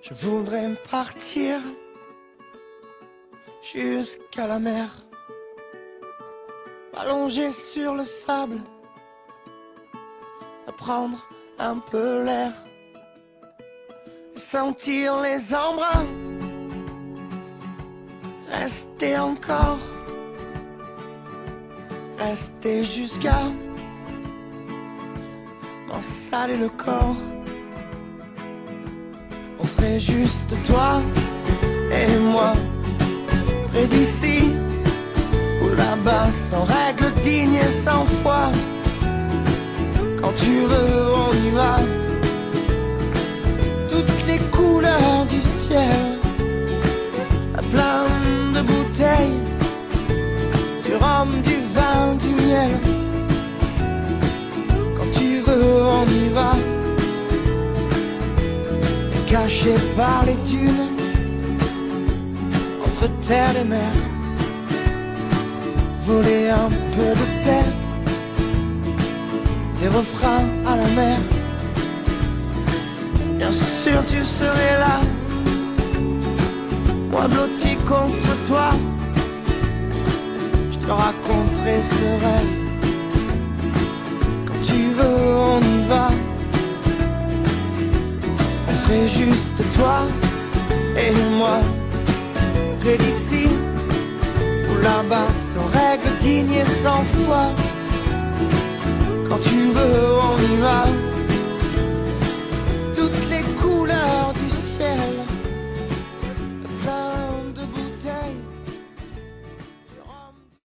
Je voudrais partir jusqu'à la mer, m'allonger sur le sable, prendre un peu l'air, sentir les embruns, rester encore, rester jusqu'à m'en saler le corps. On serait juste toi et moi, près d'ici ou là-bas, sans règles dignes et sans foi. Quand tu veux, on y va. Toutes les couleurs du ciel, à plein de bouteilles, du rhum, du vin, du miel. Quand tu veux, on y va. Caché par les dunes, entre terre et mer, voler un peu de paix, des refrains à la mer. Bien sûr tu serais là, moi blotti contre toi. Je te raconterai ce rêve. Quand tu veux, on y va. On serait juste toi et moi, près d'ici ou là-bas, sans règles dignes et sans foi. Quand tu veux, on y va.